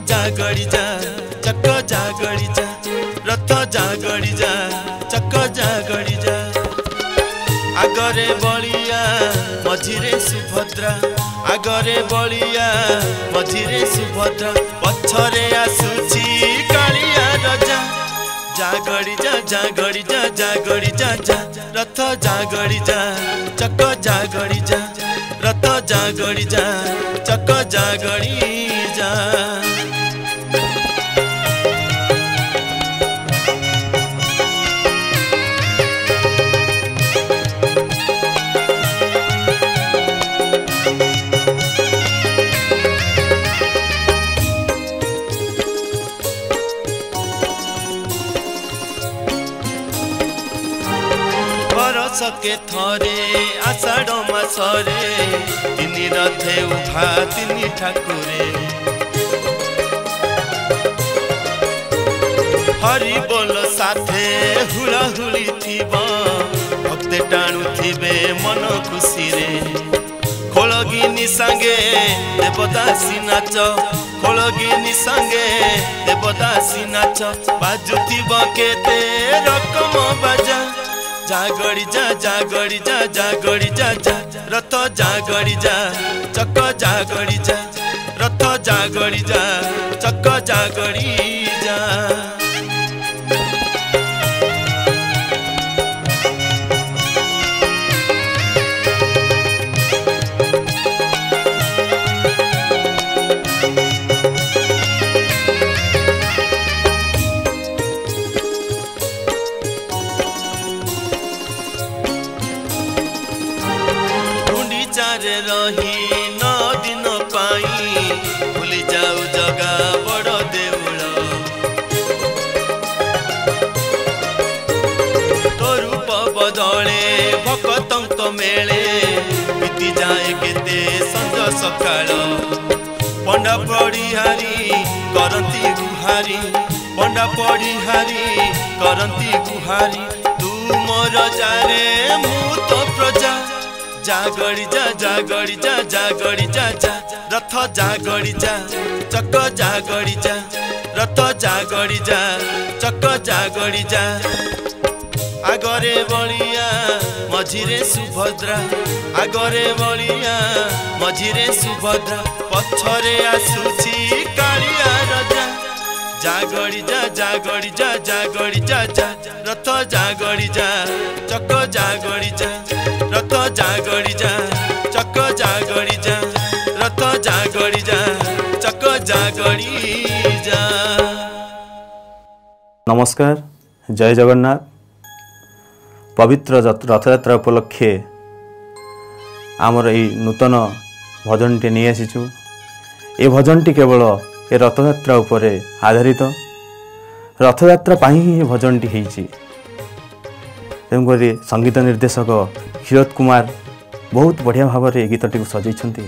जागड़ी जा चक जागड़ी जा रथ जागड़ी जा चक जागड़ी जा आगरे बलिया मझिरे सुभद्रा आगरे बलिया मझिरे सुभद्रा पछरे आसुची कालिया रजा जागड़ी जा जागड़ी जा जागड़ी जा जा रथ जागड़ी जा चक जागड़ी जा रथ जागड़ी जा चक जागड़ी जा सके थरे आषाढ़ मासरे तीन रथे उभा तीन ठाकुरे हरि बोल साथे हुला हुली थिबा भक्ते टाणु थिबे मन खुशी रे खोलगिनी संगे देवदासी नाच खोलगिनी संगे देवदासी नाच बाजुथिबा केते रकम बाजा जागड़ी जा जागड़ी जा जागड़ी जा जा रथ जागड़ी जा चक जागड़ी जा रथ जागड़ी जा चक जागड़ी जा रही न दिन पाई भूली जाऊ जगा बड़ देउल तो रूप बदले भक्तंक मेले बीती जाए केते संज सकाळ पंडा पड़िहारी करती गुहारी पंडा पड़िहारी करती गुहारी तू मोर जारे मु तो प्रजा जागड़ी जा जागड़ी जा जागड़ी जा जा रथ जागड़ी जा चक जागड़ी जा रथ जागड़ी जा चक जागड़ी जा आगरे बलिया मझिरे सुभद्रा आगरे बलिया मझिरे सुभद्रा पछरे आसुची कालिया रजा जागड़ी जा जागड़ी जा जागड़ी जा जा रथ जागड़ी जा चक जागड़ी जा रथ जागड़ी जा चक जागड़ी जा रथ जागड़ी जा चक जागड़ी जा। नमस्कार, जय जगन्नाथ। पवित्र रथयात्रा उपलक्षे आमर यही नूतन भजनटी नहीं आसीचु। ये भजनटी केवल ए रथयात्रा उपरे आधारित रथयात्रा पाई ही भजनटी होईची। तेणुकरी संगीत निर्देशक क्षीरोद कुमार बहुत बढ़िया भाव में गीतटी सजाई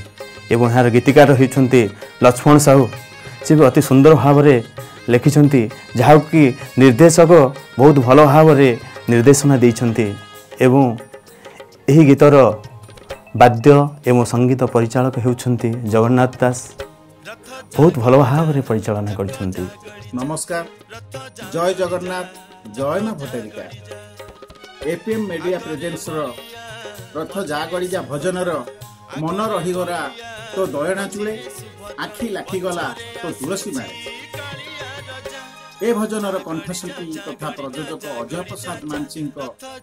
एवं यार गीतिकार होती लक्ष्मण साहू से भी अति सुंदर भाव में लिखिं जहाँ कि निर्देशक बहुत भल भाव में निर्देशना देइछन्ति एवं यही गीतर वाद्य एवं संगीत परिचालक होउछन्ति जगन्नाथ दास बहुत भल भाव में परिचालना करछन्ति। नमस्कार, जय जगन्नाथ, जय मां भट्टारिका। एपीएम मीडिया प्रेजेंस रथ जागड़ी जा भजनर मन रहीगला तो दयना चूले आखि लाखिगला तो तुलसी मारे। ए भजनर कंठशिल्पी तथा प्रयोजक अजय प्रसाद मानसी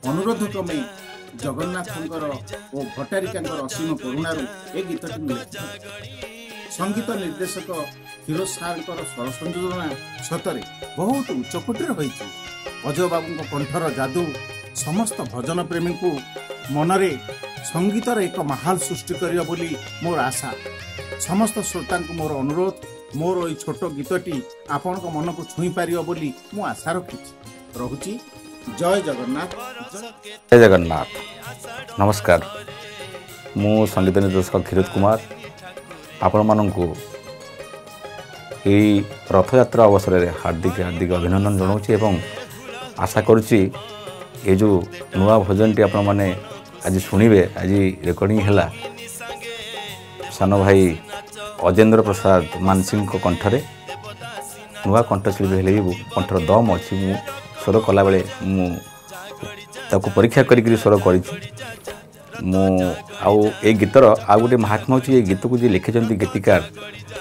अनुरोध क्रमे जगन्नाथंकर और भट्टारिकांकर असीम करुणारू ए गीतटी मिले। संगीत निर्देशक क्षीरोद साहर स्वर संयोजना सतरे बहुत उच्चकोटीर होईछि। अजय बाबू कंठर जादू समस्त भजन प्रेमी को मनरे संगीतर एक माहौल सृष्टि करियो बोली मोर आशा। समस्त श्रोता को मोर अनुरोध, मोर ये छोट गीतटी आपण मन को छुई पारियो बोली मु आशा रखिछि। रहुछि। जय जगन्नाथ। जय जगन्नाथ। नमस्कार, मु संगीत निर्देशक क्षीरोद कुमार आपण मानू यही रथयात्रा अवसर में हार्दिक हार्दिक अभिनंदन जनाऊँगी एवं आशा करुच्ची ये जो नुआ भजनटी आपण मैंने आज शुणवे आज रेकर्डिंग है सान भाई अजेंद्र प्रसाद मानसी कंठरे ନୂଆ କଣ୍ଠଶିଳ୍ପୀ ହେଲେ ବି କଣ୍ଠର ଦମ୍ ଅଛି। ମୁଁ ସ୍ୱର କଲାବେଳେ ମୁଁ ତାକୁ ପରୀକ୍ଷା କରିକିରି ସ୍ୱର କରିଛି। ମୁଁ ଆଉ ଏଇ ଗୀତର ଆଉ ଗୋଟେ ମାହାତ୍ମ୍ୟ ହେଉଛି ଏଇ ଗୀତକୁ ଯିଏ ଲେଖିଛନ୍ତି ଗୀତିକାର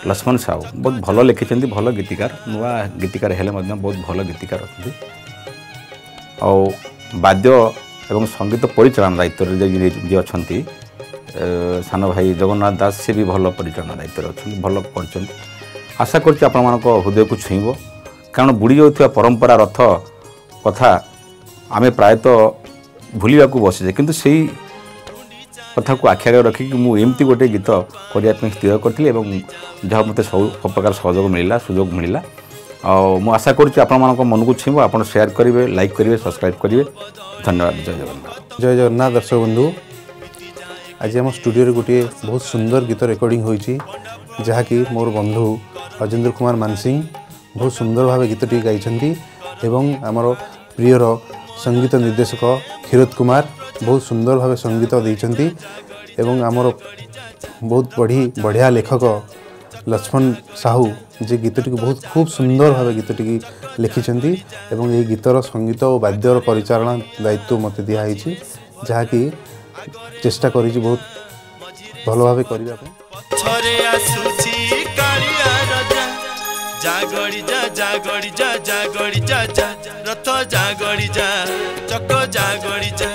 ଲକ୍ଷ୍ମଣ ସାହୁ ବହୁତ ଭଲ ଲେଖିଛନ୍ତି, ଭଲ ଗୀତିକାର, ନୂଆ ଗୀତିକାର ହେଲେ ମଧ୍ୟ ବହୁତ ଭଲ ଗୀତିକାର ଅଛନ୍ତି। ଆଉ ବାଦ୍ୟ ଏବଂ ସଙ୍ଗୀତ ପରିଚାଳନା ଦାୟିତ୍ୱରେ ଯିଏ ଅଛନ୍ତି ସାନ ଭାଇ ଜଗନ୍ନାଥ ଦାସ, ସେ ବି ଭଲ ପରିଚାଳନା ଦାୟିତ୍ୱରେ ଅଛନ୍ତି, ଭଲ କରିଛନ୍ତି। ଆଶା କରୁଛି ଆପଣମାନଙ୍କ ହୃଦୟକୁ ଛୁଇଁବ, କାରଣ ବୁଡ଼ି ଯାଉଥିବା ପରମ୍ପରା ରଥ କଥା ଆମେ ପ୍ରାୟତଃ ଭୁଲିବାକୁ ବସିଛେ, କିନ୍ତୁ ସେଇ କଥାକୁ ଆଖି ଆଗରେ ରଖିକି ମୁଁ ଏମିତି ଗୋଟେ ଗୀତ କରିବା ପାଇଁ ସ୍ଥିର କରିଥିଲି ଏବଂ ଯାହା ମୋତେ ସବୁ ପ୍ରକାର ସହଯୋଗ ମିଳିଲା, ସୁଯୋଗ ମିଳିଲା। ଆଉ ମୁଁ ଆଶା କରୁଛି ଆପଣମାନଙ୍କ ମନକୁ ଛୁଇଁବ, ଆପଣ ସେୟାର କରିବେ, ଲାଇକ୍ କରିବେ, ସବସ୍କ୍ରାଇବ୍ କରିବେ। ଧନ୍ୟବାଦ। ଜୟ ଜଗନ୍ନାଥ। ଜୟ ଜଗନ୍ନାଥ ଦର୍ଶକ ବନ୍ଧୁ, ଆଜି ଆମ ଷ୍ଟୁଡ଼ିଓରେ ଗୋଟିଏ ବହୁତ ସୁନ୍ଦର ଗୀତ ରେକର୍ଡ଼ିଂ ହୋଇଛି, ଯାହାକି ମୋର ବନ୍ଧୁ ଅଜେନ୍ଦ୍ର କୁମାର ମାନସିଂ ବହୁତ ସୁନ୍ଦର ଭାବେ ଗୀତଟି ଗାଇଛନ୍ତି ଏବଂ ଆମର ପ୍ରିୟର ସଙ୍ଗୀତ ନିର୍ଦ୍ଦେଶକ କ୍ଷୀରୋଦ କୁମାର ବହୁତ ସୁନ୍ଦର ଭାବେ ସଙ୍ଗୀତ ଦେଇଛନ୍ତି ଏବଂ ଆମର ବହୁତ ବଢ଼ିଆ ଲେଖକ ଲକ୍ଷ୍ମଣ ସାହୁ ଯେ ଗୀତଟିକୁ ବହୁତ ଖୁବ୍ ସୁନ୍ଦର ଭାବେ ଗୀତଟିକି ଲେଖିଛନ୍ତି ଏବଂ ଏହି ଗୀତର ସଙ୍ଗୀତ ଓ ବାଦ୍ୟର ପରିଚାଳନା ଦାୟିତ୍ୱ ମୋତେ ଦିଆହେଇଛି, ଯାହାକି ଚେଷ୍ଟା କରିଛି ବହୁତ ଭଲ ଭାବେ କରିବା ପାଇଁ। ପଛରେ ଆସୁଛି କାଳିଆ ରାଜା, ଜାଗଡ଼ି ଯା ଜାଗଡ଼ି ଯା ଜାଗଡ଼ି ଯା ରଥ ଜାଗଡ଼ି ଯା ଚକ ଜାଗଡ଼ି ଯା।